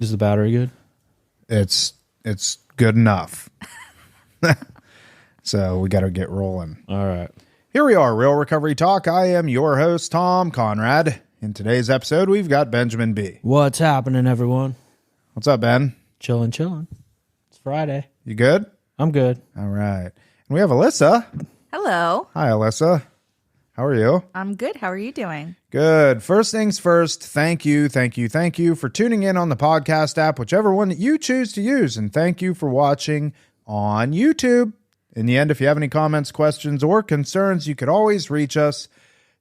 Is the battery good? It's good enough. So we got to get rolling. All right. Here we are, Real Recovery Talk. I am your host, Tom Conrad. In today's episode, we've got Benjamin B. What's happening, everyone? What's up, Ben? Chilling. It's Friday. You good? I'm good. All right. And we have Alyssa. Hello. Hi, Alyssa. How are you? I'm good. How are you doing? Good. First things first, thank you for tuning in on the podcast app, whichever one that you choose to use. And thank you for watching on YouTube. In the end, if you have any comments, questions, or concerns, you could always reach us.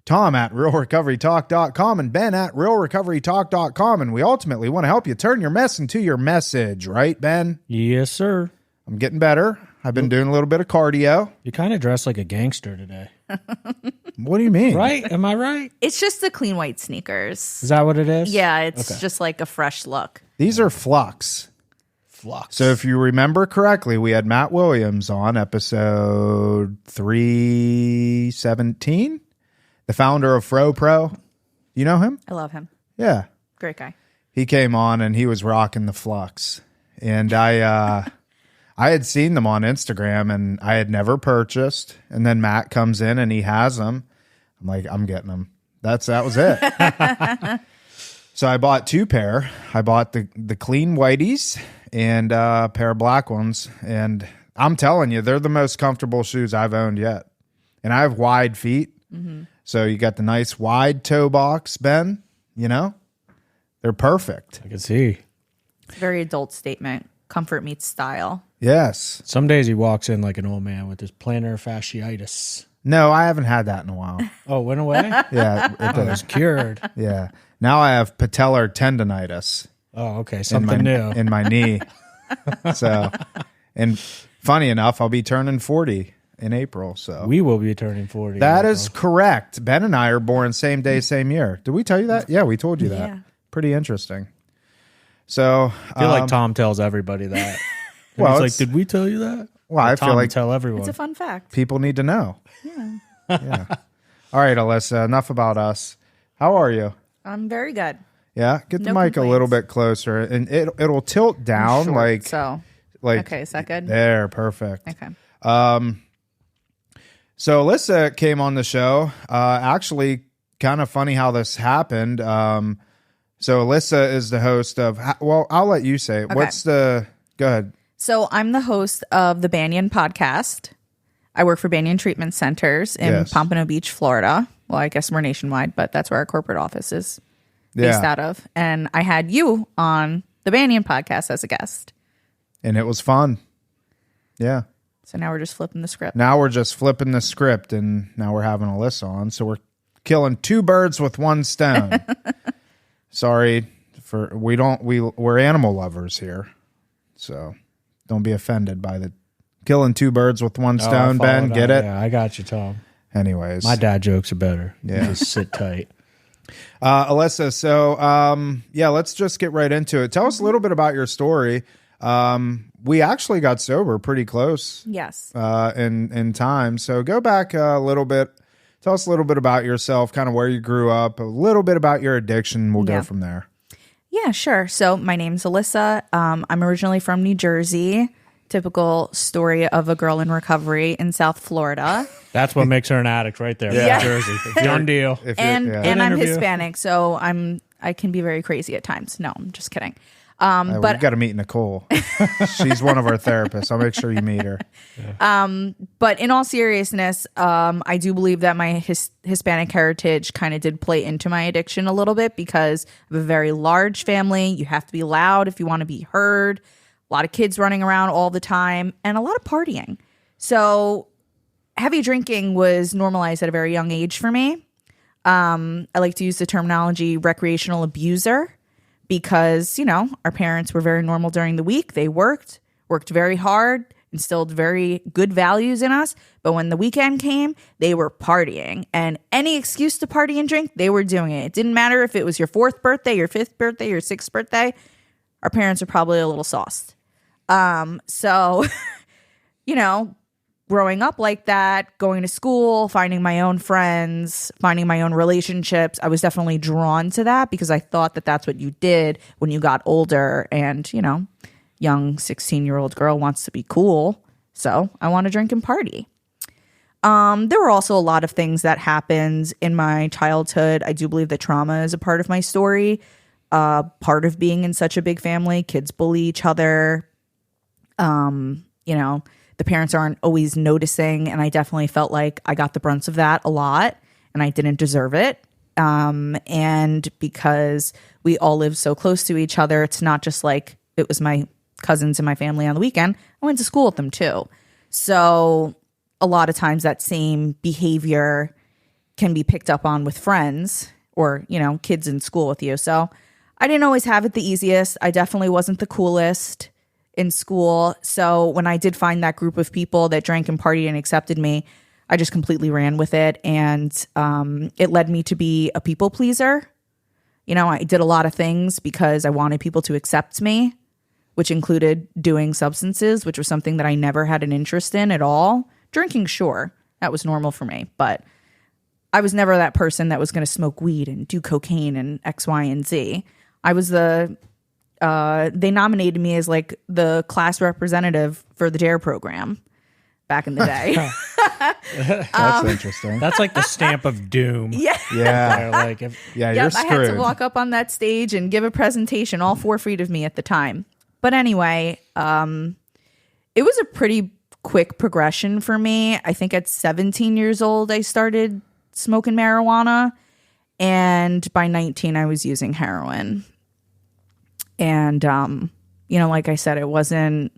Tom at realrecoverytalk.com and Ben at realrecoverytalk.com. And we ultimately want to help you turn your mess into your message, right, Ben? Yes, sir. I'm getting better. I've been doing a little bit of cardio. You kind of dress like a gangster today. What do you mean? Right? Am I right? It's just the clean white sneakers. Is that what it is? Yeah, it's just like a fresh look. These are Flux. Flux. So if you remember correctly, we had Matt Williams on episode 317, the founder of Fro Pro. You know him? I love him. Yeah. Great guy. He came on and he was rocking the Flux. And I had seen them on Instagram and I had never purchased. And then Matt comes in and he has them. I'm like, I'm getting them. That was it. So I bought 2 pair. I bought the clean whiteys and a pair of black ones. And I'm telling you, they're the most comfortable shoes I've owned yet. And I have wide feet. Mm-hmm. So you got the nice wide toe box, Ben. You know, they're perfect. I can see. It's a very adult statement. Comfort meets style. Yes. Some days he walks in like an old man with his plantar fasciitis. No, I haven't had that in a while. Oh, it went away? Yeah. It was cured. Yeah. Now I have patellar tendonitis. Oh, okay. Something new. In my knee. So, and funny enough, I'll be turning 40 in April. So We will be turning 40. that is correct. Ben and I are born same day, same year. Did we tell you that? Yeah, we told you that. Yeah. Pretty interesting. So I feel like Tom tells everybody that. Well, Well, it's- like, did we tell you that? well, I Tom feel would like tell everyone. It's a fun fact. people need to know. Yeah. Yeah. All right, Alyssa, enough about us. How are you? I'm very good. Yeah, get the No mic a little complaints. bit closer, and it'll tilt down Short, like okay, is that good? There, perfect. Okay. So Alyssa came on the show. Actually, kind of funny how this happened. So Alyssa is the host of. Well, I'll let you say it. Okay. Go ahead. So I'm the host of the Banyan Podcast. I work for Banyan Treatment Centers in Yes. Pompano Beach, Florida. Well, I guess we're nationwide, but that's where our corporate office is based out of. And I had you on the Banyan Podcast as a guest. And it was fun. Yeah. So now we're just flipping the script. Now we're just flipping the script, and now we're having Alyssa on. So we're killing 2 birds with 1 stone. Sorry we're animal lovers here, so don't be offended by the killing 2 birds with 1 stone. Ben, get it? Yeah, I got you, Tom. Anyways, My dad jokes are better. Yeah. You just sit tight. Alyssa. So let's just get right into it. Tell us a little bit about your story. We actually got sober pretty close. Yes. In time. So go back a little bit. Tell us a little bit about yourself, kind of where you grew up, a little bit about your addiction. We'll go from there. Yeah, sure. So my name's Alyssa. I'm originally from New Jersey. Typical story of a girl in recovery in South Florida. That's what makes her an addict right there. Yeah. New Jersey. Done deal. And I'm interview. Hispanic, so I can be very crazy at times. No, I'm just kidding. We've got to meet Nicole. She's one of our therapists. I'll make sure you meet her. But in all seriousness, I do believe that my Hispanic heritage kind of did play into my addiction a little bit because of a very large family. You have to be loud if you want to be heard. A lot of kids running around all the time and a lot of partying. So heavy drinking was normalized at a very young age for me. I like to use the terminology recreational abuser because, our parents were very normal during the week. They worked very hard, instilled very good values in us. But when the weekend came, they were partying. And any excuse to party and drink, they were doing it. It didn't matter if it was your 4th birthday, your 5th birthday, your 6th birthday. Our parents are probably a little sauced. So, growing up like that, going to school, finding my own friends, finding my own relationships, I was definitely drawn to that because I thought that that's what you did when you got older. And, you know, young 16-year-old girl wants to be cool. So I want to drink and party. There were also a lot of things that happened in my childhood. I do believe that trauma is a part of my story. Part of being in such a big family, kids bully each other. You know, the parents aren't always noticing, and I definitely felt like I got the brunt of that a lot, and I didn't deserve it. And because we all live so close to each other, it's not just like it was my cousins and my family on the weekend. I went to school with them too. So a lot of times that same behavior can be picked up on with friends or, you know, kids in school with you. So I didn't always have it the easiest. I definitely wasn't the coolest in school. So when I did find that group of people that drank and partied and accepted me, I just completely ran with it. And it led me to be a people pleaser. You know, I did a lot of things because I wanted people to accept me, which included doing substances, which was something that I never had an interest in at all. Drinking, sure, that was normal for me. But I was never that person that was going to smoke weed and do cocaine and X, Y, and Z. I was they nominated me as like the class representative for the DARE program back in the day. That's interesting. That's like the stamp of doom. Yeah. Yeah. Like Yeah, Yep, you're I screwed. had to walk up on that stage and give a presentation, all 4 feet of me at the time. But anyway, it was a pretty quick progression for me. I think at 17 years old, I started smoking marijuana. And by 19, I was using heroin. And, you know, like I said, it wasn't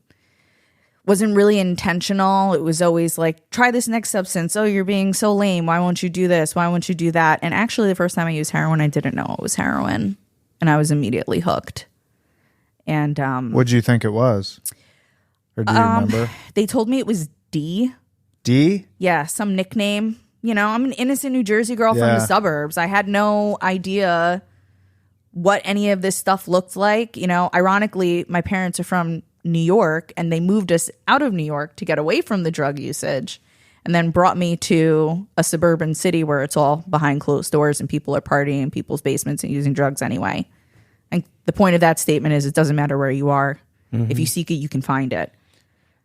really intentional. It was always like, try this next substance. Oh, you're being so lame. Why won't you do this? Why won't you do that? And actually, the first time I used heroin, I didn't know it was heroin. And I was immediately hooked. And What'd you think it was? Or do you remember? they told me it was D. D? Yeah, some nickname. You know, I'm an innocent New Jersey girl from Yeah. the suburbs. I had no idea what any of this stuff looked like. You know, ironically, my parents are from New York and they moved us out of New York to get away from the drug usage and then brought me to a suburban city where it's all behind closed doors and people are partying in people's basements and using drugs anyway. And the point of that statement is it doesn't matter where you are. If you seek it, you can find it.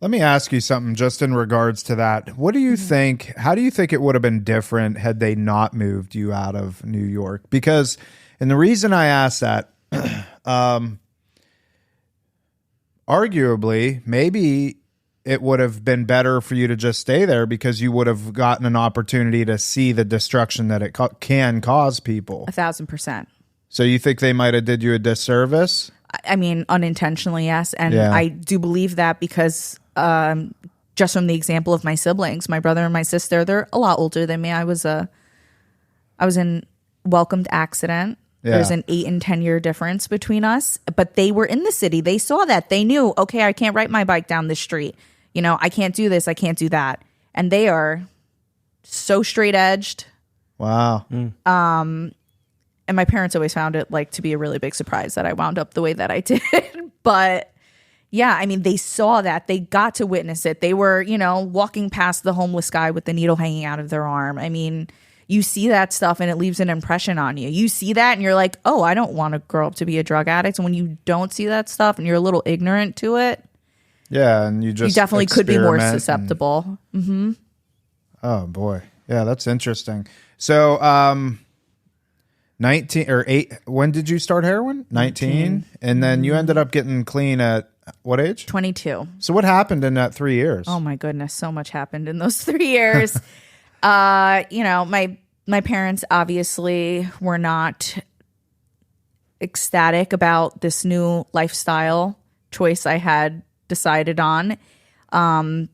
Let me ask you something just in regards to that. What do you think, how do you think it would have been different had they not moved you out of New York? Because, and the reason I ask that, arguably, maybe it would have been better for you to just stay there because you would have gotten an opportunity to see the destruction that it can cause people. 1,000%. So you think they might have did you a disservice? I mean, unintentionally, yes. And Yeah. I do believe that because just from the example of my siblings, my brother and my sister, they're a lot older than me. I was in welcomed accident. Yeah. There's an 8 and 10 year difference between us, but they were in the city. They saw that. They knew, okay, I can't ride my bike down the street. You know, I can't do this. I can't do that. And they are so straight edged. Wow. And my parents always found it like to be a really big surprise that I wound up the way that I did. But yeah, I mean, they saw that. They got to witness it. They were, you know, walking past the homeless guy with the needle hanging out of their arm. I mean, you see that stuff and it leaves an impression on you. You see that and you're like, oh, I don't want to grow up to be a drug addict. And when you don't see that stuff and you're a little ignorant to it, Yeah, and you definitely could be more experiment and- susceptible. Oh boy. Yeah, that's interesting. So 19 or 8, when did you start heroin? 19. And then you ended up getting clean at what age? 22. So what happened in that 3 years? Oh my goodness, so much happened in those 3 years. You know, my parents obviously were not ecstatic about this new lifestyle choice I had decided on.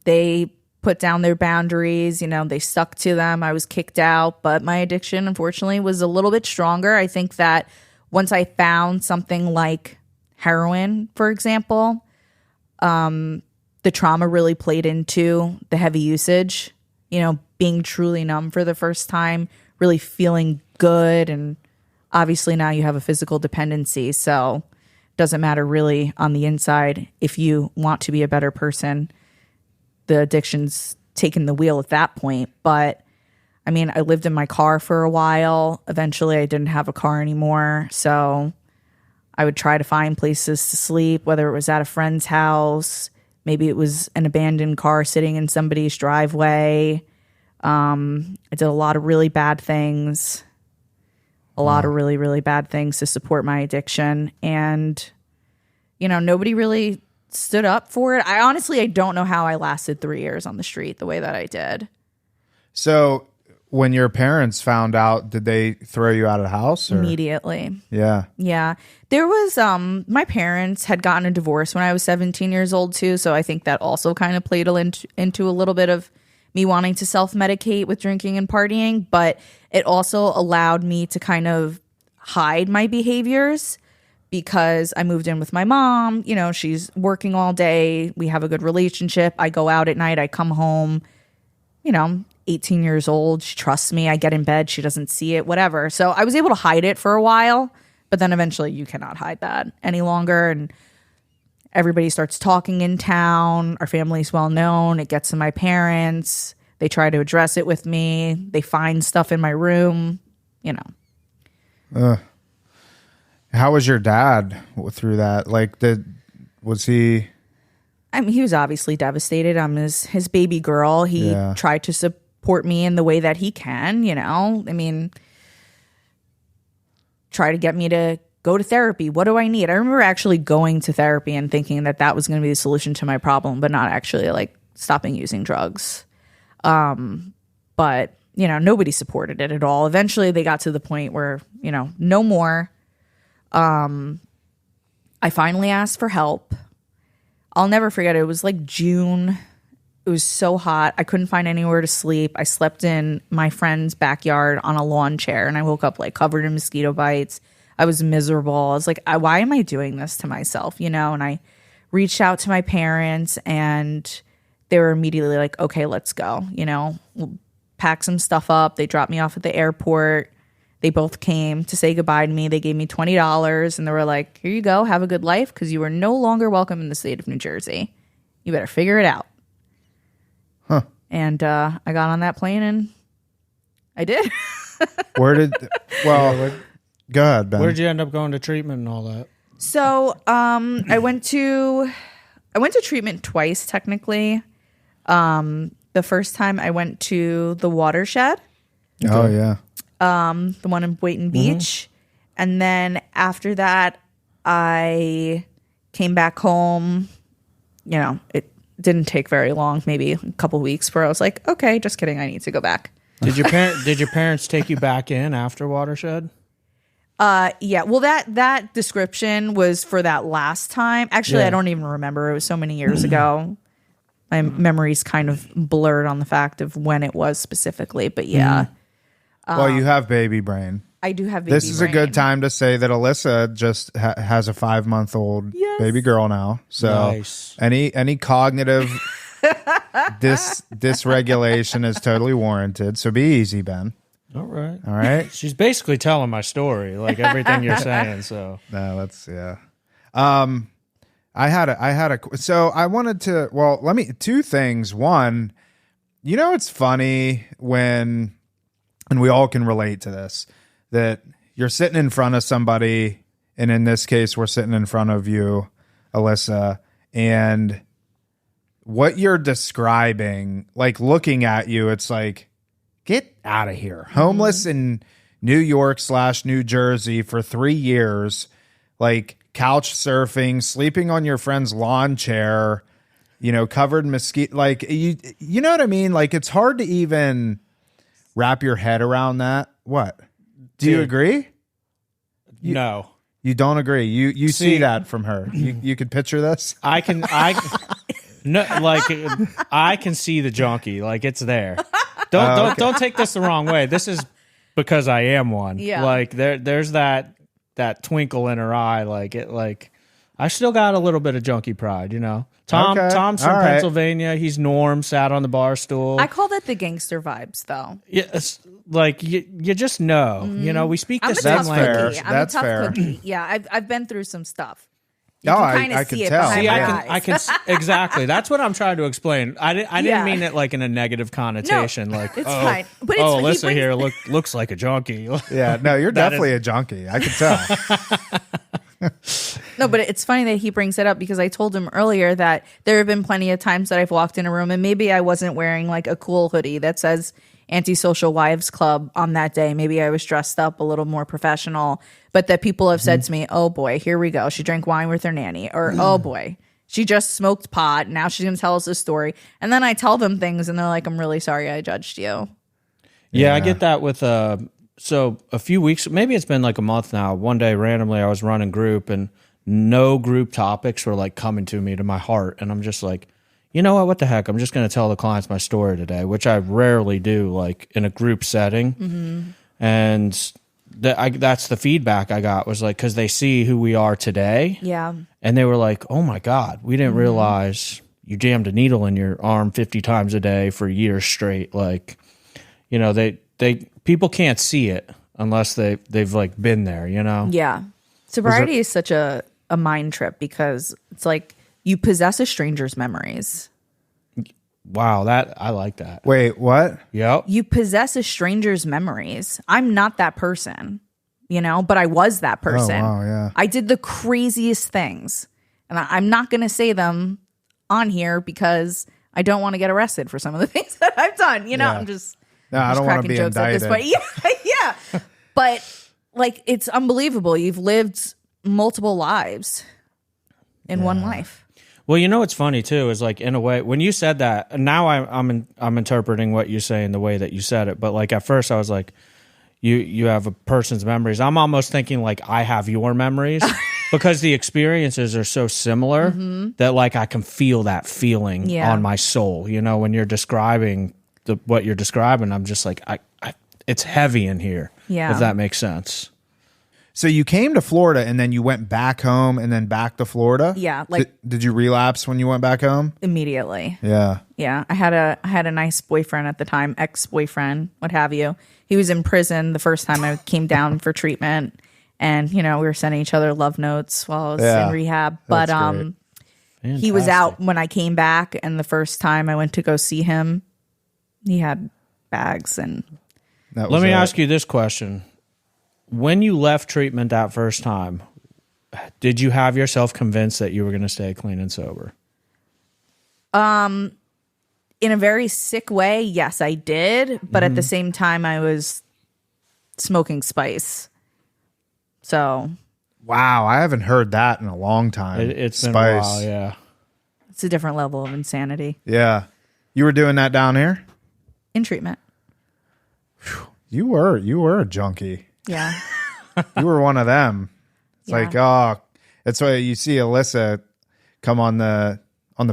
They put down their boundaries, you know, they stuck to them. I was kicked out, but my addiction, unfortunately, was a little bit stronger. I think that once I found something like heroin, for example, the trauma really played into the heavy usage, you know, being truly numb for the first time, really feeling good. And obviously now you have a physical dependency. So it doesn't matter really on the inside. If you want to be a better person, the addiction's taken the wheel at that point. But I mean, I lived in my car for a while. Eventually, I didn't have a car anymore. So I would try to find places to sleep, whether it was at a friend's house. Maybe it was an abandoned car sitting in somebody's driveway. I did a lot of really bad things. A lot of really, really bad things to support my addiction. And, you know, nobody really stood up for it. I don't know how I lasted 3 years on the street the way that I did. So when your parents found out, did they throw you out of the house? Or? Immediately. Yeah. Yeah. There was, my parents had gotten a divorce when I was 17 years old too. So I think that also kind of played into a little bit of me wanting to self-medicate with drinking and partying. But it also allowed me to kind of hide my behaviors because I moved in with my mom. You know, she's working all day. We have a good relationship. I go out at night. I come home, you know, 18 years old. She trusts me. I get in bed. She doesn't see it, whatever. So I was able to hide it for a while, but then eventually you cannot hide that any longer. And everybody starts talking in town. Our family's well known. It gets to my parents. They try to address it with me. They find stuff in my room, you know. How was your dad through that? Like, was he? I mean, he was obviously devastated. I'm his baby girl. He tried to support me in the way that he can, you know. I mean, try to get me to go to therapy. What do I need? I remember actually going to therapy and thinking that was going to be the solution to my problem, but not actually like stopping using drugs. But, you know, nobody supported it at all. Eventually they got to the point where, you know, no more. I finally asked for help. I'll never forget it. It was like June. It was so hot. I couldn't find anywhere to sleep. I slept in my friend's backyard on a lawn chair, and I woke up like covered in mosquito bites. I was miserable. I was like, why am I doing this to myself? You know, and I reached out to my parents, and they were immediately like, okay, let's go. You know, we'll pack some stuff up. They dropped me off at the airport. They both came to say goodbye to me. They gave me $20, and they were like, here you go. Have a good life, because you are no longer welcome in the state of New Jersey. You better figure it out. Huh. And I got on that plane, and I did. Go ahead, Ben. Where did you end up going to treatment and all that? So I went to treatment twice, technically. The first time I went to the Watershed. Oh, yeah. The one in Boynton Beach. And then after that, I came back home. You know, it didn't take very long, maybe a couple weeks, where I was like, okay, just kidding, I need to go back. Did your parents take you back in after Watershed? Yeah. Well, that description was for that last time. Actually, I don't even remember. It was so many years ago. My memory's kind of blurred on the fact of when it was specifically, but yeah. Well, you have baby brain. I do have baby brain. This is a good time to say that Alyssa just has a 5-month-old baby girl now. So nice. any cognitive dysregulation is totally warranted. So be easy, Ben. All right. All right. She's basically telling my story, like everything you're saying. So no, that's so I wanted to. Well, two things. One, you know, it's funny when. And we all can relate to this, that you're sitting in front of somebody, and in this case, we're sitting in front of you, Alyssa, and what you're describing, like looking at you, it's like, get out of here. Homeless in New York / New Jersey for 3 years, like couch surfing, sleeping on your friend's lawn chair, you know, covered in mosquito. Like, you know what I mean? Like, it's hard to even wrap your head around that. What? Do you agree? No. You don't agree. You see that from her. You could picture this? I can see the junkie. Like, it's there. Don't take this the wrong way. This is because I am one. Yeah. Like there's that twinkle in her eye. Like I still got a little bit of junkie pride, you know. Tom's from Pennsylvania. He's Norm, sat on the bar stool. I call that the gangster vibes, though. Yeah, it's like you just know. You know, we speak the same language. I'm a tough cookie. Yeah, I've been through some stuff. You can kind of see it tell. behind my eyes. Exactly. That's what I'm trying to explain. I didn't mean it like in a negative connotation. No, like, it's fine. But Alyssa here looks like a junkie. Yeah, no, you're definitely a junkie. I can tell. No, but it's funny that he brings it up because I told him earlier that there have been plenty of times that I've walked in a room and maybe I wasn't wearing like a cool hoodie that says Antisocial Wives Club on that day. Maybe I was dressed up a little more professional, but that people have said to me, oh boy, here we go. She drank wine with her nanny. Or, oh boy, she just smoked pot. Now she's going to tell us a story. And then I tell them things and they're like, I'm really sorry I judged you. Yeah, I get that with, so a few weeks, maybe it's been like a month now. One day randomly I was running group and no group topics were like coming to me to my heart. And I'm just like, you know what the heck? I'm just going to tell the clients my story today, which I rarely do like in a group setting. Mm-hmm. And that's the feedback I got was like, because they see who we are today. Yeah. And they were like, oh my God, we didn't realize you jammed a needle in your arm 50 times a day for years straight. Like, you know, people can't see it unless they've like been there, you know? Yeah. Sobriety is such a mind trip because it's like you possess a stranger's memories. Wow, I like that. Wait, what? Yep. You possess a stranger's memories. I'm not that person, you know, but I was that person. Oh, wow, yeah. I did the craziest things. And I'm not going to say them on here because I don't want to get arrested for some of the things that I've done. You know, Yeah. I'm just I don't want to be indicted. But yeah. But like, it's unbelievable. You've lived multiple lives in one life. Well, you know what's funny too is like in a way when you said that. Now I'm interpreting what you say in the way that you said it. But like at first I was like, you have a person's memories. I'm almost thinking like I have your memories because the experiences are so similar that like I can feel that feeling on my soul. You know, when you're describing what you're describing, I'm just like it's heavy in here. Yeah, if that makes sense. So you came to Florida and then you went back home and then back to Florida? Yeah. Like, did you relapse when you went back home? Immediately. Yeah. Yeah. I had a nice boyfriend at the time, ex-boyfriend, what have you. He was in prison the first time I came down for treatment. And, you know, we were sending each other love notes while I was in rehab. But he was out when I came back. And the first time I went to go see him, he had bags. And let me ask you this question. When you left treatment that first time, did you have yourself convinced that you were going to stay clean and sober? In a very sick way, yes, I did. But at the same time, I was smoking spice. So. Wow, I haven't heard that in a long time. It's been a while, yeah. It's a different level of insanity. Yeah. You were doing that down here? In treatment. You were a junkie. Yeah. You were one of them. It's like, oh, that's why you see Alyssa come on the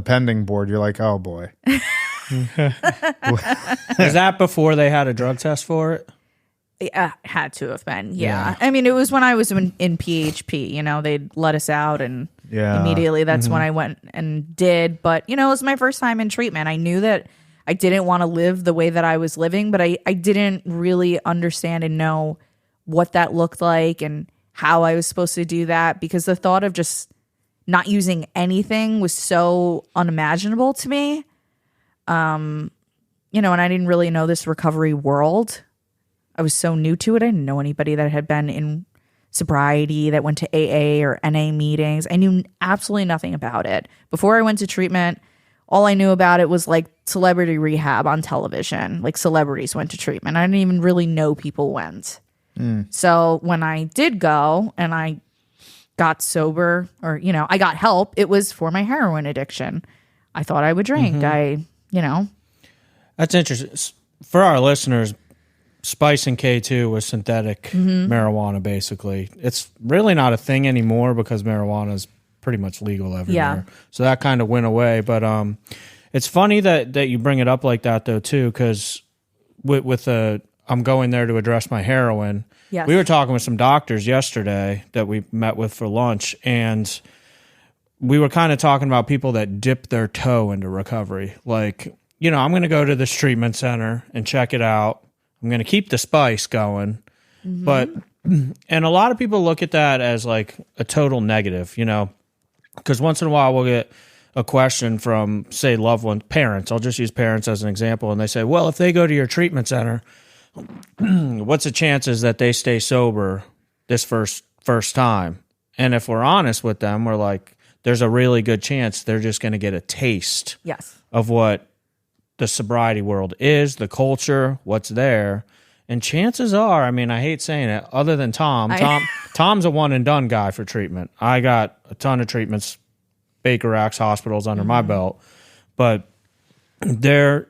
pending board. You're like, oh boy. Is that before they had a drug test for it? Yeah, had to have been. Yeah. I mean, it was when I was in PHP, you know, they'd let us out and immediately that's when I went and did. But, you know, it was my first time in treatment. I knew that I didn't want to live the way that I was living, but I didn't really understand and know what that looked like and how I was supposed to do that because the thought of just not using anything was so unimaginable to me. You know, and I didn't really know this recovery world. I was so new to it. I didn't know anybody that had been in sobriety, that went to AA or NA meetings. I knew absolutely nothing about it. Before I went to treatment, all I knew about it was like celebrity rehab on television. Like celebrities went to treatment. I didn't even really know people went. So when I did go and I got sober or, you know, I got help, it was for my heroin addiction. I thought I would drink. That's interesting. For our listeners, spice and K2 was synthetic marijuana, basically. It's really not a thing anymore because marijuana is pretty much legal everywhere. Yeah. So that kind of went away. But it's funny that you bring it up like that, though, too, because with I'm going there to address my heroin. Yes. We were talking with some doctors yesterday that we met with for lunch, and we were kind of talking about people that dip their toe into recovery. Like, you know, I'm going to go to this treatment center and check it out. I'm going to keep the spice going. And a lot of people look at that as like a total negative, you know. Because once in a while we'll get a question from, say, loved ones, parents. I'll just use parents as an example. And they say, well, if they go to your treatment center, what's the chances that they stay sober this first time? And if we're honest with them, we're like, there's a really good chance they're just going to get a taste of what the sobriety world is, the culture, what's there. And chances are, I mean, I hate saying it, other than Tom's a one and done guy for treatment. I got a ton of treatments, Baker Acts hospitals under my belt. But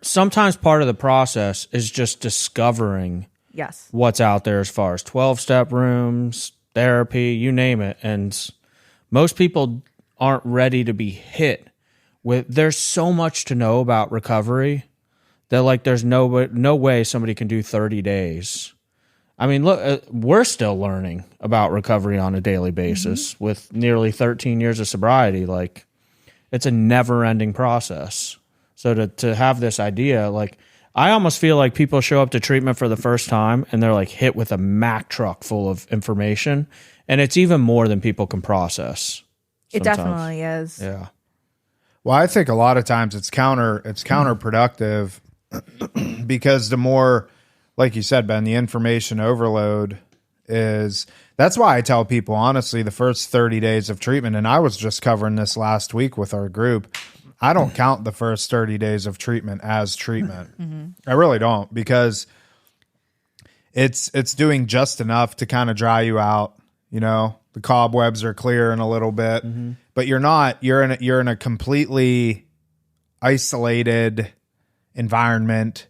sometimes part of the process is just discovering what's out there as far as 12-step rooms, therapy, you name it. And most people aren't ready to be hit with, there's so much to know about recovery that, like, there's no way somebody can do 30 days. I mean, look, we're still learning about recovery on a daily basis with nearly 13 years of sobriety. Like, it's a never-ending process. So to have this idea, like, I almost feel like people show up to treatment for the first time and they're like hit with a Mack truck full of information, and it's even more than people can process. It definitely is. Yeah. Well, I think a lot of times it's counterproductive because the more, like you said, Ben, the information overload that's why I tell people, honestly, the first 30 days of treatment, and I was just covering this last week with our group, I don't count the first 30 days of treatment as treatment. I really don't, because it's doing just enough to kind of dry you out. You know, the cobwebs are clearing a little bit, but you're in a completely isolated environment.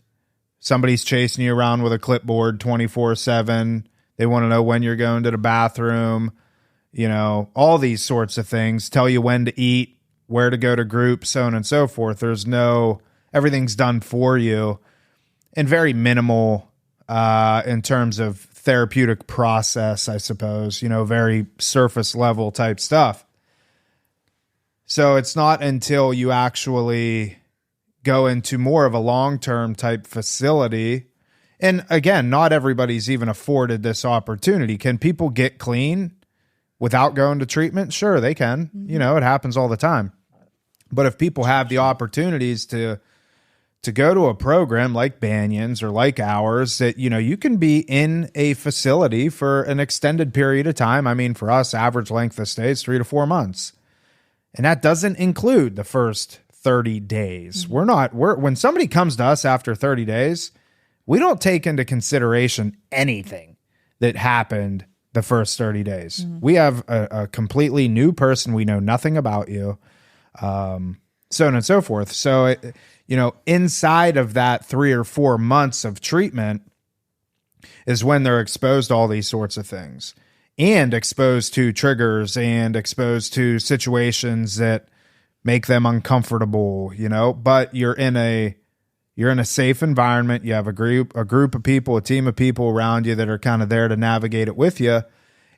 Somebody's chasing you around with a clipboard 24/7. They want to know when you're going to the bathroom, you know, all these sorts of things, tell you when to eat, where to go to group, so on and so forth. Everything's done for you, and very minimal in terms of therapeutic process, I suppose, you know, very surface level type stuff. So it's not until you actually go into more of a long-term type facility. And again, not everybody's even afforded this opportunity. Can people get clean without going to treatment? Sure, they can. You know, it happens all the time. But if people have the opportunities to go to a program like Banyan's or like ours, that, you know, you can be in a facility for an extended period of time. I mean, for us, average length of stay is 3 to 4 months. And that doesn't include the first 30 days. When somebody comes to us after 30 days, we don't take into consideration anything that happened the first 30 days. We have a completely new person. We know nothing about you, so on and so forth. So, you know, inside of that 3 or 4 months of treatment is when they're exposed to all these sorts of things, and exposed to triggers, and exposed to situations that make them uncomfortable, you know, but you're in a safe environment. You have a group of people, a team of people around you that are kind of there to navigate it with you.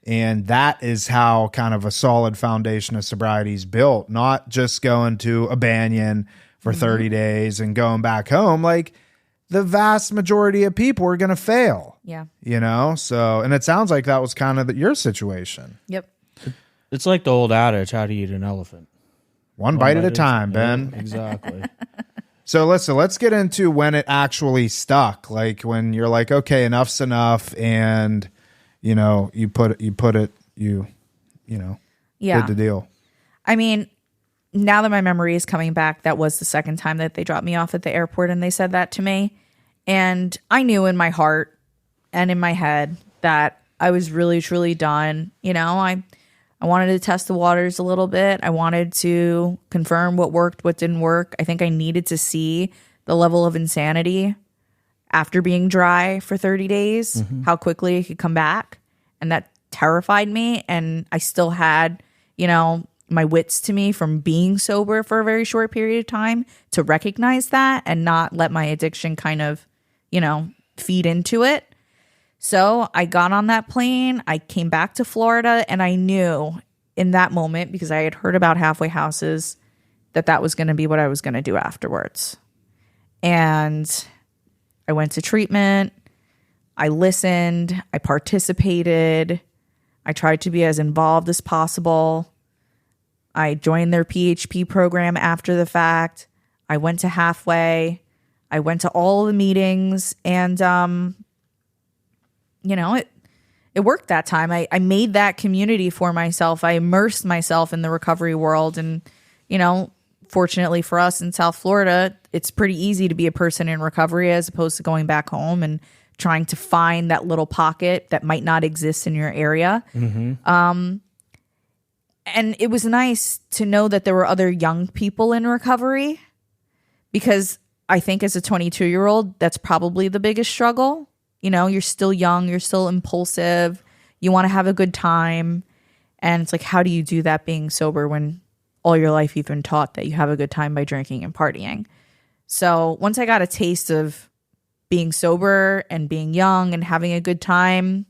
And that is how kind of a solid foundation of sobriety is built, not just going to a Banyan for 30 days and going back home. Like, the vast majority of people are going to fail. Yeah. You know? So, and it sounds like that was kind of your situation. Yep. It's like the old adage, how to eat an elephant. One bite at a time, Ben. Yeah, exactly. So let's get into when it actually stuck. Like, when you're like, okay, enough's enough, and you know, you know, Yeah. did the deal. I mean, now that my memory is coming back, that was the second time that they dropped me off at the airport and they said that to me. And I knew in my heart and in my head that I was really, truly done. You know, I wanted to test the waters a little bit. I wanted to confirm what worked, what didn't work. I think I needed to see the level of insanity after being dry for 30 days, how quickly it could come back. And that terrified me. And I still had, you know, my wits to me from being sober for a very short period of time to recognize that and not let my addiction kind of, you know, feed into it. So I got on that plane, I came back to Florida, and I knew in that moment, because I had heard about halfway houses, that was going to be what I was going to do afterwards. And I went to treatment, I listened, I participated, I tried to be as involved as possible. I joined their PHP program after the fact. I went to Halfway. I went to all the meetings, and it worked that time. I made that community for myself. I immersed myself in the recovery world, and fortunately for us in South Florida, it's pretty easy to be a person in recovery as opposed to going back home and trying to find that little pocket that might not exist in your area. And it was nice to know that there were other young people in recovery, because I think as a 22-year-old, that's probably the biggest struggle. You're still young, you're still impulsive, you want to have a good time. And it's like, how do you do that being sober when all your life you've been taught that you have a good time by drinking and partying? So once I got a taste of being sober and being young and having a good time,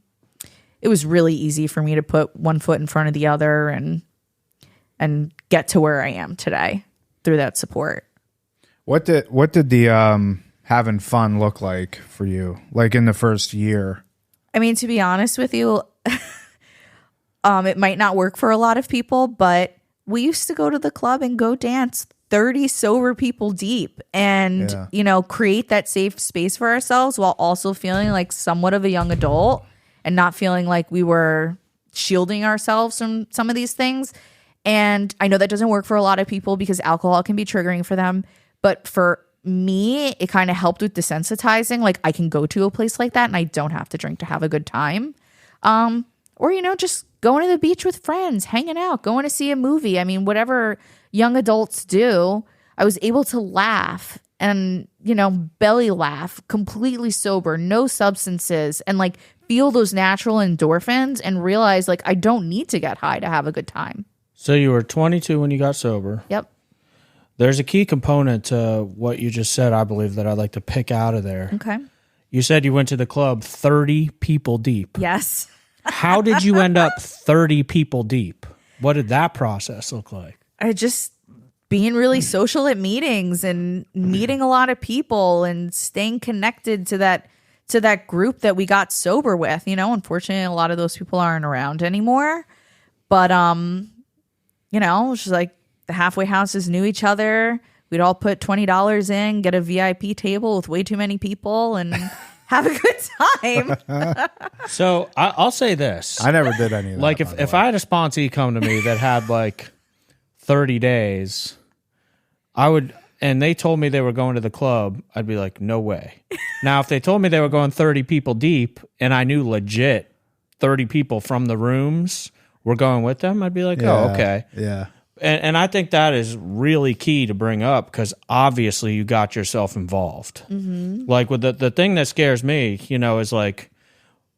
it was really easy for me to put one foot in front of the other and get to where I am today through that support. What did the having fun look like for you, like in the first year? I mean, to be honest with you, it might not work for a lot of people, but we used to go to the club and go dance 30 sober people deep and, create that safe space for ourselves while also feeling like somewhat of a young adult and not feeling like we were shielding ourselves from some of these things. And I know that doesn't work for a lot of people because alcohol can be triggering for them. But for me, it kind of helped with desensitizing. Like, I can go to a place like that and I don't have to drink to have a good time. Or, just going to the beach with friends, hanging out, going to see a movie. I mean, whatever young adults do, I was able to laugh and, belly laugh, completely sober, no substances, and like feel those natural endorphins and realize like I don't need to get high to have a good time. So you were 22 when you got sober. Yep. There's a key component to what you just said, I believe, that I'd like to pick out of there. Okay. You said you went to the club 30 people deep. Yes. How did you end up 30 people deep? What did that process look like? I just being really social at meetings and meeting a lot of people and staying connected to that group that we got sober with. Unfortunately, a lot of those people aren't around anymore. But it's just like the halfway houses knew each other. We'd all put $20 in, get a VIP table with way too many people, and have a good time. So I'll say this. I never did any of that. Like if I had a sponsee come to me that had like 30 days, and they told me they were going to the club, I'd be like, no way. Now, if they told me they were going 30 people deep and I knew legit 30 people from the rooms were going with them, I'd be like, oh, okay. Yeah. And I think that is really key to bring up because obviously you got yourself involved. Mm-hmm. Like with the thing that scares me, is like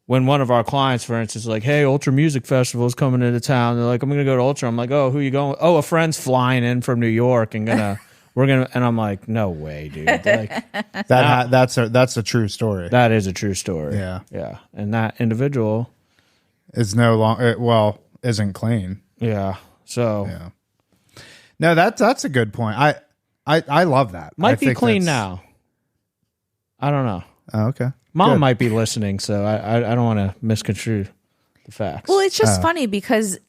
when one of our clients, for instance, is like, hey, Ultra Music Festival is coming into town. They're like, I'm going to go to Ultra. I'm like, oh, who are you going with? Oh, a friend's flying in from New York and and I'm like, no way, dude. Like that's a true story. That is a true story. Yeah. Yeah. And that individual is no longer, isn't clean. Yeah. So. Yeah. No, that's a good point. I love that. Might be clean now. I don't know. Oh, okay. Mom might be listening, so I don't want to misconstrue the facts. Well, it's just funny because,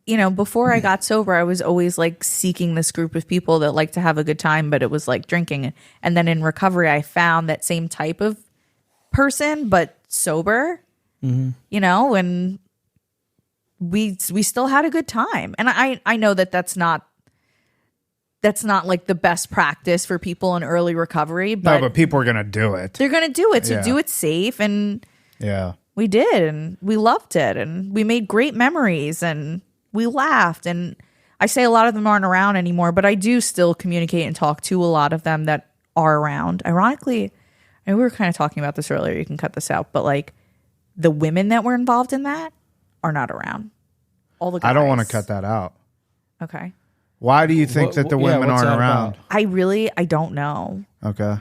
before I got sober, I was always like seeking this group of people that like to have a good time, but it was like drinking. And then in recovery, I found that same type of person, but sober, and we still had a good time. And I know that that's not like the best practice for people in early recovery, but people are going to do it. They're going to do it. So do it safe. And we did, and we loved it, and we made great memories, and we laughed. And I say a lot of them aren't around anymore, but I do still communicate and talk to a lot of them that are around. Ironically, and we were kind of talking about this earlier, you can cut this out, but like the women that were involved in that are not around. All the guys. I don't want to cut that out. Okay. Why do you think that the women aren't around? About? I don't know. Okay.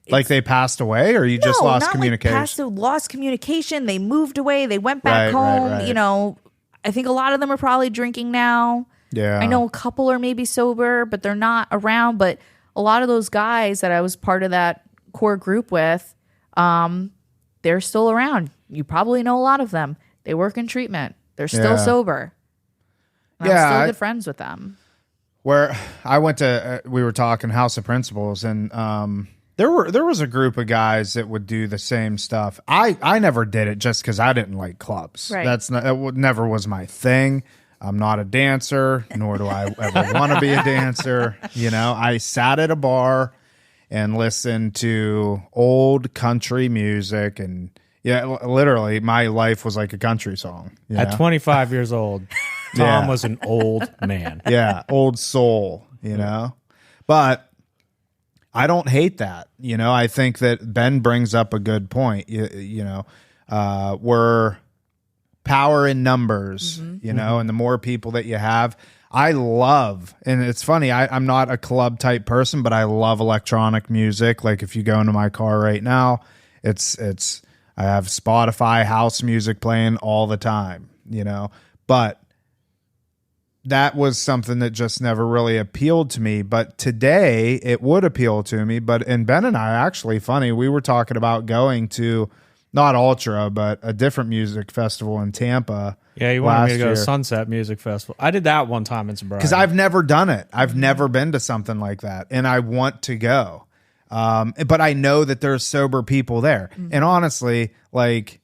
Like they passed away, or you just lost communication? Like lost communication. They moved away. They went back home. Right. I think a lot of them are probably drinking now. Yeah. I know a couple are maybe sober, but they're not around. But a lot of those guys that I was part of that core group with, they're still around. You probably know a lot of them. They work in treatment. They're still sober. I'm still good friends with them. Where I went to, we were talking House of Principals, and there was a group of guys that would do the same stuff. I never did it just because I didn't like clubs. Right. Never was my thing. I'm not a dancer, nor do I ever want to be a dancer. You know, I sat at a bar and listened to old country music, and literally my life was like a country song. At 25 years old, Tom was an old man. Yeah, old soul, you know. But I don't hate that. You know, I think that Ben brings up a good point. You know, we're power in numbers, you know, and the more people that you have. I love, and it's funny, I'm not a club type person, but I love electronic music. Like if you go into my car right now, it's I have Spotify house music playing all the time, you know. But that was something that just never really appealed to me. But today it would appeal to me. And Ben and I, actually, funny, we were talking about going to not Ultra, but a different music festival in Tampa. Yeah, you wanted me to go to Sunset Music Festival. I did that one time in sobriety. Because I've never done it. I've never been to something like that. And I want to go. But I know that there's sober people there. And honestly, like,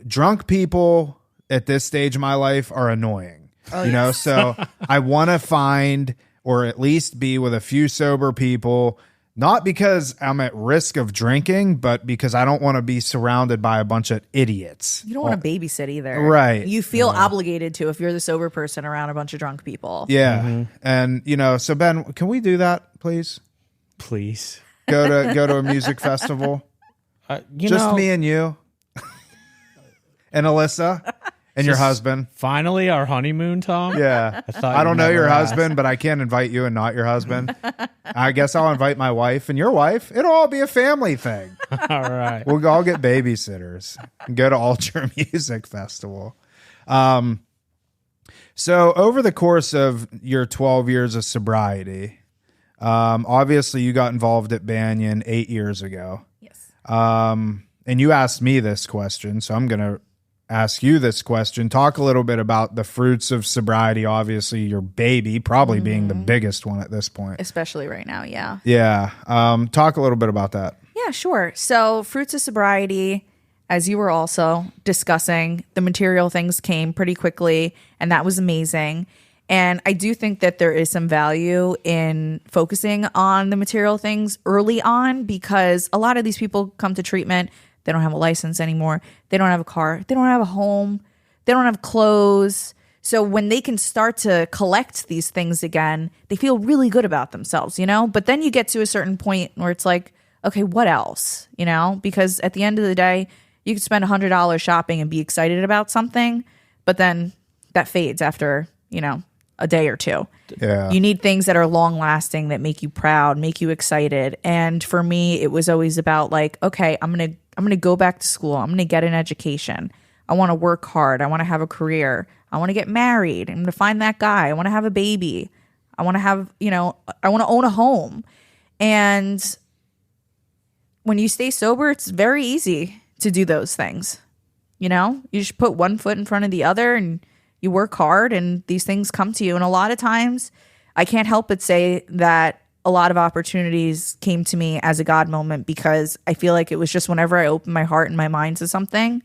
drunk people at this stage of my life are annoying. You know, so I want to find, or at least be with a few sober people. Not because I'm at risk of drinking, but because I don't want to be surrounded by a bunch of idiots. You don't want to babysit either. Right. You feel obligated to if you're the sober person around a bunch of drunk people. Yeah. And, you know, so Ben, can we do that, please? Please. Go to a music festival? Just me and you. And Alyssa. And your husband. Finally, our honeymoon, Tom? Yeah. I don't know your husband, but I can't invite you and not your husband. I guess I'll invite my wife and your wife. It'll all be a family thing. All right. We'll all get babysitters and go to Ultra Music Festival. So over the course of your 12 years of sobriety, obviously you got involved at Banyan 8 years ago. Yes. And you asked me this question, so I'm going to ask you this question. Talk a little bit about the fruits of sobriety. Obviously, your baby probably being the biggest one at this point. Especially right now, yeah. Yeah. Talk a little bit about that. Yeah, sure. So fruits of sobriety, as you were also discussing, the material things came pretty quickly, and that was amazing. And I do think that there is some value in focusing on the material things early on, because a lot of these people come to treatment, they don't have a license anymore. They don't have a car. They don't have a home. They don't have clothes. So when they can start to collect these things again, they feel really good about themselves, you know? But then you get to a certain point where it's like, okay, what else? You know? Because at the end of the day, you could spend $100 shopping and be excited about something, but then that fades after, you know, a day or two. Yeah. You need things that are long lasting, that make you proud, make you excited. And for me, it was always about like, okay, I'm going to go back to school. I'm going to get an education. I want to work hard. I want to have a career. I want to get married. I'm going to find that guy. I want to have a baby. I want to have, you know, I want to own a home. And when you stay sober, it's very easy to do those things. You know, you just put one foot in front of the other and you work hard and these things come to you. And a lot of times I can't help but say that a lot of opportunities came to me as a God moment, because I feel like it was just whenever I opened my heart and my mind to something,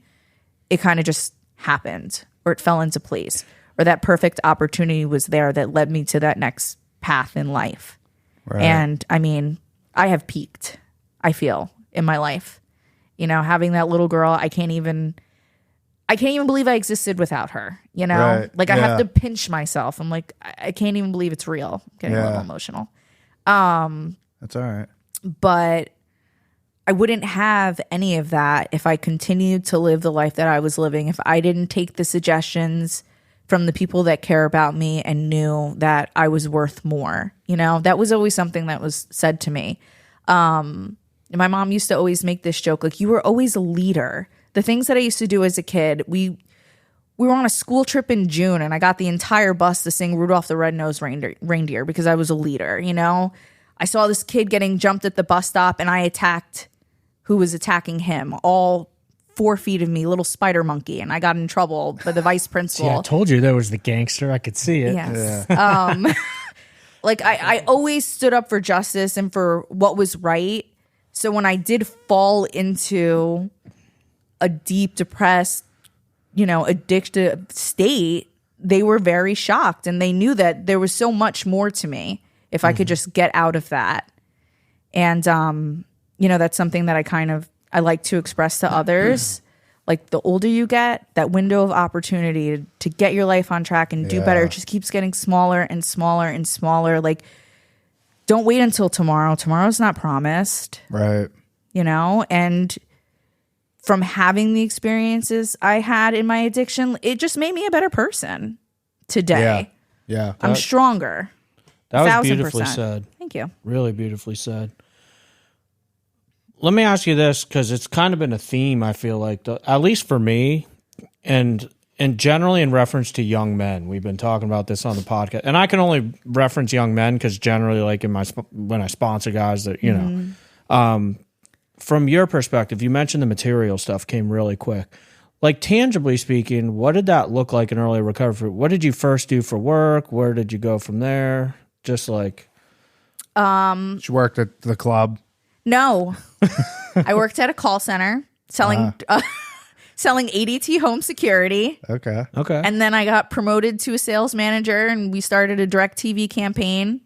it kind of just happened, or it fell into place, or that perfect opportunity was there that led me to that next path in life. Right. And I mean, I have peaked, I feel, in my life. You know, having that little girl, I can't even believe I existed without her, you know? Right. Like I have to pinch myself. I'm like, I can't even believe it's real. I'm getting a little emotional. That's all right. But I wouldn't have any of that if I continued to live the life that I was living, if I didn't take the suggestions from the people that care about me and knew that I was worth more. You know, that was always something that was said to me. And my mom used to always make this joke, like, you were always a leader. The things that I used to do as a kid, we were on a school trip in June and I got the entire bus to sing Rudolph the Red-Nosed Reindeer because I was a leader, you know? I saw this kid getting jumped at the bus stop and I attacked who was attacking him, all 4 feet of me, little spider monkey, and I got in trouble by the vice principal. See, I told you there was the gangster. I could see it. Yes. Yeah. Like I always stood up for justice and for what was right. So when I did fall into a deep, depressed, addictive state, they were very shocked, and they knew that there was so much more to me if I could just get out of that. And, that's something that I like to express to others. Like the older you get, that window of opportunity to get your life on track and do better just keeps getting smaller and smaller and smaller. Like, don't wait until tomorrow. Tomorrow's not promised. Right. And from having the experiences I had in my addiction, it just made me a better person today. Yeah. I'm stronger. That was beautifully said. Thank you. Really beautifully said. Let me ask you this, because it's kind of been a theme, I feel like, at least for me, and generally in reference to young men. We've been talking about this on the podcast. And I can only reference young men because generally, like when I sponsor guys that, from your perspective, you mentioned the material stuff came really quick. Like, tangibly speaking, what did that look like in early recovery? What did you first do for work? Where did you go from there? Just like... She worked at the club. No. I worked at a call center selling ADT home security. Okay. And then I got promoted to a sales manager, and we started a direct TV campaign.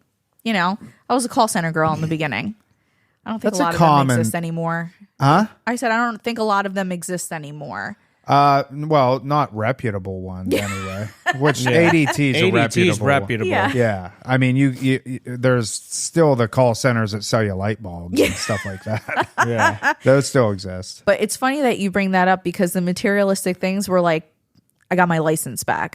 I was a call center girl in the beginning. I don't think a lot of them exist anymore. Huh? I said I don't think a lot of them exist anymore. Well, not reputable ones anyway. Which ADT's ADT's reputable. Yeah. I mean, you there's still the call centers that sell you light bulbs and stuff like that. Yeah. Those still exist. But it's funny that you bring that up, because the materialistic things were like, I got my license back.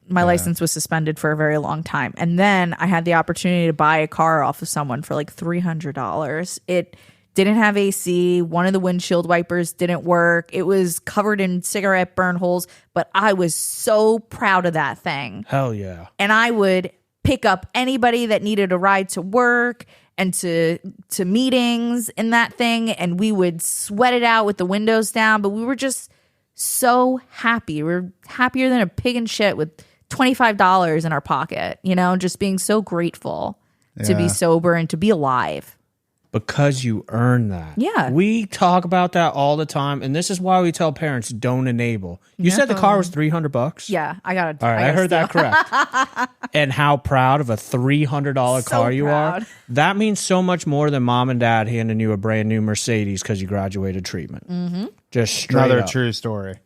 My license was suspended for a very long time. And then I had the opportunity to buy a car off of someone for like $300. It didn't have AC. One of the windshield wipers didn't work. It was covered in cigarette burn holes, but I was so proud of that thing. Hell yeah. And I would pick up anybody that needed a ride to work and to meetings in that thing, and we would sweat it out with the windows down, but we were just so happy. We were happier than a pig in shit with $25 in our pocket, just being so grateful to be sober and to be alive. Because you earn that. Yeah. We talk about that all the time, and this is why we tell parents, don't enable. You said the car was $300? Yeah, I got it. All right, I heard that correct. And how proud of a $300 car you are. That means so much more than mom and dad handing you a brand new Mercedes because you graduated treatment. Mm-hmm. Just straight Another up. true story.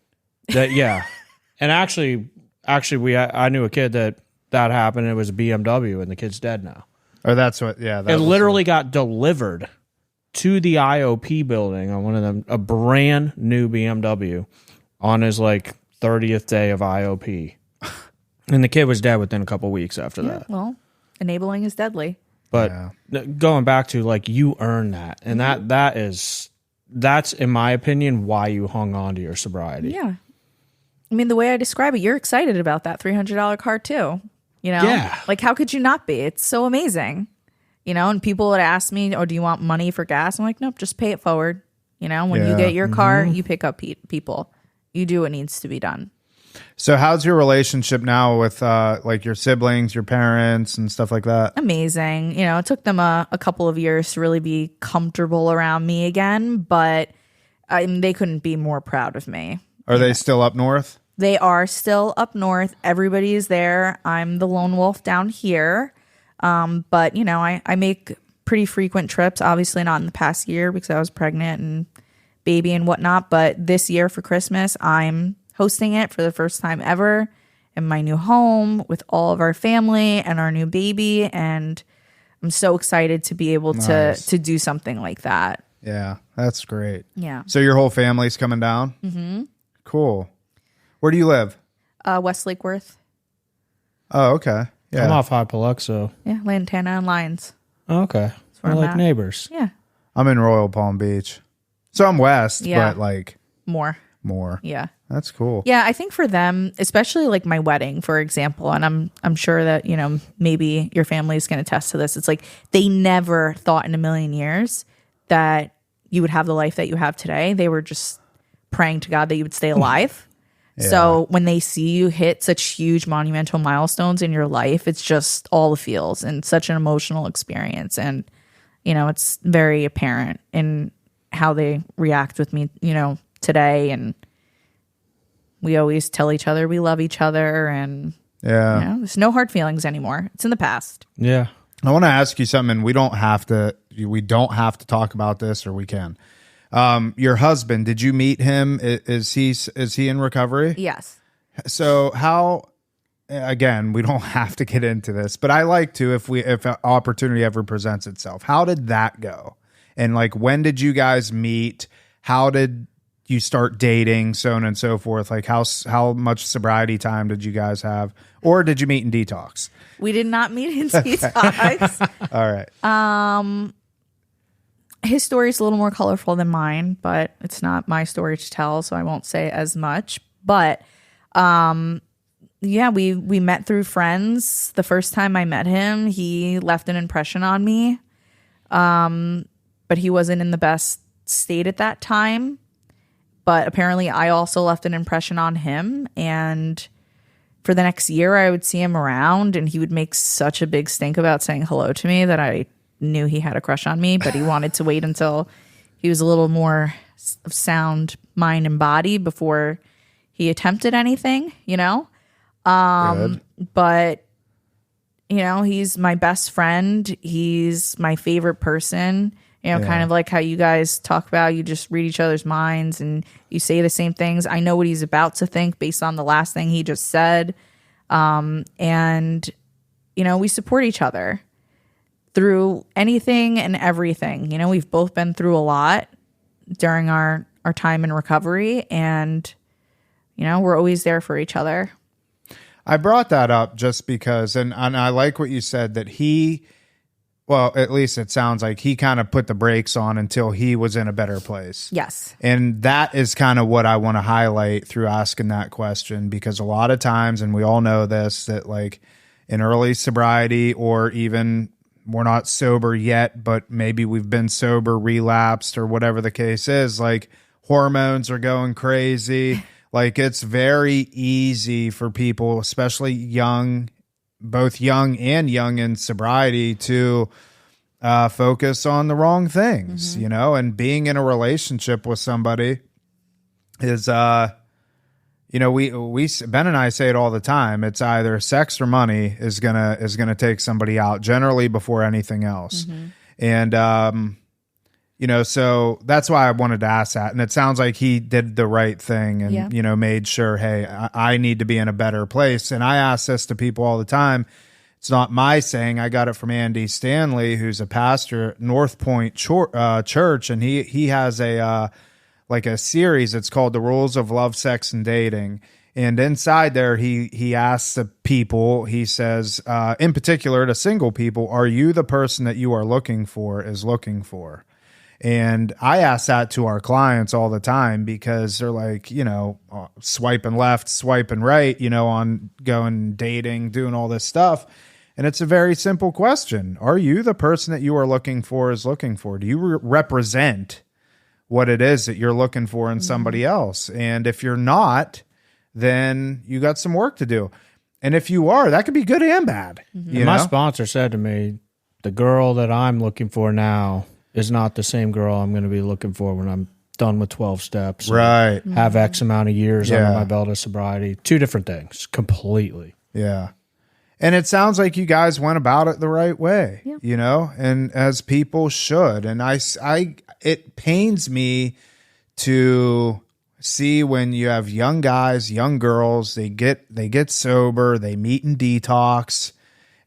Yeah. And actually, I knew a kid that happened. It was a BMW, and the kid's dead now. Or that's what, yeah. It literally got delivered to the IOP building on one of them, a brand new BMW, on his 30th day of IOP. And the kid was dead within a couple weeks after that. Well, enabling is deadly. But going back to you earn that. And that's, in my opinion, why you hung on to your sobriety. Yeah. I mean, the way I describe it, you're excited about that $300 car too. Yeah. How could you not be? It's so amazing. And people would ask me, oh, do you want money for gas? I'm like, nope, just pay it forward. When you get your car, you pick up people. You do what needs to be done. So how's your relationship now with your siblings, your parents, and stuff like that? Amazing. It took them a couple of years to really be comfortable around me again, but they couldn't be more proud of me. Are they still up north? They are still up north. Everybody is there. I'm the lone wolf down here. But, I make pretty frequent trips, obviously not in the past year because I was pregnant and baby and whatnot. But this year for Christmas, I'm hosting it for the first time ever in my new home with all of our family and our new baby. And I'm so excited to be able to do something like that. Yeah, that's great. Yeah. So your whole family's coming down? Mm-hmm. Cool. Where do you live? West Lake Worth. Oh, okay. Yeah. I'm off High Paluxo. Yeah, Lantana and Lyons. Oh, okay. We're like neighbors. Yeah. I'm in Royal Palm Beach. So I'm west, but more. Yeah. That's cool. Yeah, I think for them, especially my wedding, for example, and I'm sure that, maybe your family is going to attest to this. It's they never thought in a million years that you would have the life that you have today. They were just praying to God that you would stay alive. So when they see you hit such huge monumental milestones in your life, it's just all the feels and such an emotional experience. And, you know, it's very apparent in how they react with me, you know, today. And we always tell each other we love each other. And, you know, there's no hard feelings anymore. It's in the past. Yeah. I want to ask you something. We don't have to talk about this, or we can. Your husband, did you meet him? Is he in recovery? Yes. So how, again, we don't have to get into this, but I like to, if an opportunity ever presents itself. How did that go? And like, when did you guys meet? How did you start dating? So on and so forth. Like how much sobriety time did you guys have? Or did you meet in detox? We did not meet in detox. All right. His story is a little more colorful than mine, but it's not my story to tell, so I won't say as much. But yeah, we met through friends. The first time I met him, he left an impression on me. But he wasn't in the best state at that time. But apparently I also left an impression on him. And for the next year, I would see him around, and he would make such a big stink about saying hello to me that I knew he had a crush on me, but he wanted to wait until he was a little more of sound mind and body before he attempted anything, you know? But, you know, he's my best friend. He's my favorite person, you know, kind of like how you guys talk about, you just read each other's minds and you say the same things. I know what he's about to think based on the last thing he just said. And, you know, we support each other through anything and everything. You know, we've both been through a lot during our time in recovery, and, you know, we're always there for each other. I brought that up just because, and I like what you said, that well, at least it sounds like he kind of put the brakes on until he was in a better place. Yes. And that is kind of what I want to highlight through asking that question, because a lot of times, and we all know this, that like in early sobriety, or even we're not sober yet, but maybe we've been sober, relapsed, or whatever the case is, like hormones are going crazy. Like it's very easy for people, especially both young in sobriety, to focus on the wrong things, you know, and being in a relationship with somebody is, you know, Ben and I say it all the time. It's either sex or money is gonna take somebody out, generally before anything else. And you know, so that's why I wanted to ask that. And it sounds like he did the right thing and you know, made sure, hey, I need to be in a better place. And I ask this to people all the time. It's not my saying. I got it from Andy Stanley, who's a pastor at North Point Church, and he has a like a series. It's called The Rules of Love, Sex, and Dating. And inside there, he asks the people, he says, in particular to single people, are you the person that you are looking for is looking for? And I ask that to our clients all the time, because they're like, you know, swiping left, swiping right, you know, on going dating, doing all this stuff. And it's a very simple question. Are you the person that you are looking for is looking for? Do you represent what it is that you're looking for in somebody else? And if you're not, then you got some work to do. And if you are, that could be good and bad. You know? My sponsor said to me, the girl that I'm looking for now is not the same girl I'm going to be looking for when I'm done with 12 steps. Right. Have X amount of years under my belt of sobriety. Two different things, completely. Yeah. And it sounds like you guys went about it the right way, you know, and as people should. And it pains me to see when you have young guys, young girls, they get sober, they meet in detox,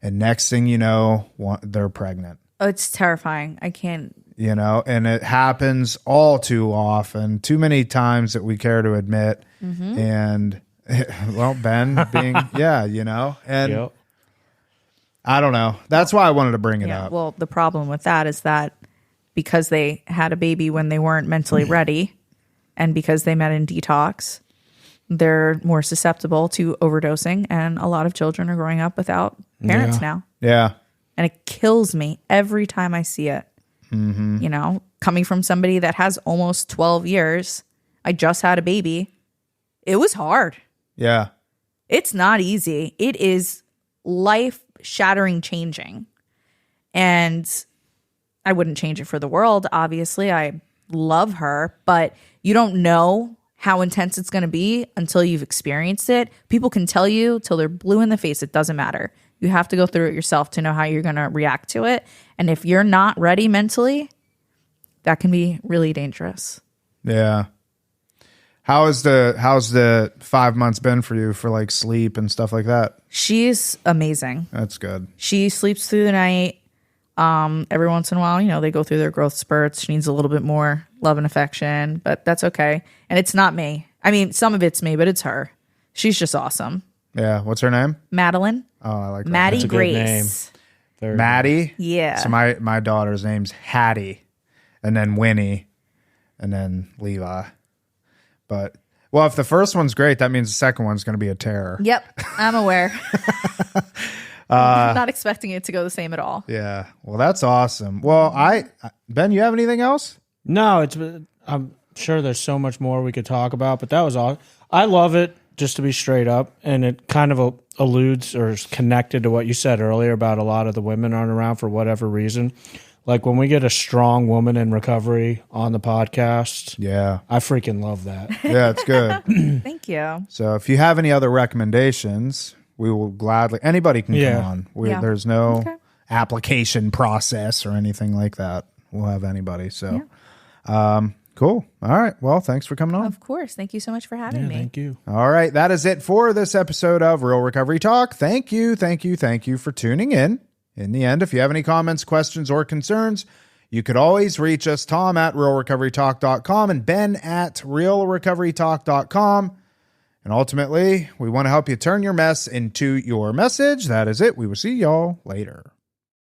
and next thing you know, they're pregnant. Oh, it's terrifying. I can't. You know, and it happens all too often, too many times that we care to admit. And well, Ben being, you know, and I don't know. That's why I wanted to bring it up. Well, the problem with that is that because they had a baby when they weren't mentally ready, and because they met in detox, they're more susceptible to overdosing. And a lot of children are growing up without parents now. Yeah. And it kills me every time I see it. You know, coming from somebody that has almost 12 years I just had a baby. It was hard. Yeah. It's not easy. It is life-shattering changing. And I wouldn't change it for the world, obviously. I love her, but you don't know how intense it's going to be until you've experienced it. People can tell you till they're blue in the face. It doesn't matter. You have to go through it yourself to know how you're going to react to it. And if you're not ready mentally, that can be really dangerous. Yeah. How's the 5 months been for you for like sleep and stuff like that? She's amazing. That's good. She sleeps through the night. Every once in a while, they go through their growth spurts. She needs a little bit more love and affection, but that's okay. And it's not me. I mean, some of it's me, but it's her. She's just awesome. Yeah. What's her name? Madeline. Oh, I like that. Maddie That's a good Grace. name. Maddie? Yeah. So my daughter's name's Hattie, and then Winnie, and then Levi. But, well, if the first one's great, that means the second one's going to be a terror. Yep, I'm aware. I'm not expecting it to go the same at all. Yeah. Well, that's awesome. Well, Ben, you have anything else? No, I'm sure there's so much more we could talk about, but that was all. I love it, just to be straight up, and it kind of alludes or is connected to what you said earlier about a lot of the women aren't around for whatever reason. Like when we get a strong woman in recovery on the podcast, Yeah. I freaking love that. Yeah, it's good. Thank you. So if you have any other recommendations, we will gladly, anybody can Yeah. come on. Yeah. There's no Okay. application process or anything like that. We'll have anybody. So, cool. All right. Well, thanks for coming on. Of course. Thank you so much for having me. Thank you. All right. That is it for this episode of Real Recovery Talk. Thank you for tuning in. In the end, if you have any comments, questions, or concerns, you could always reach us, Tom at realrecoverytalk.com and Ben at realrecoverytalk.com. And ultimately, we want to help you turn your mess into your message. That is it. We will see y'all later.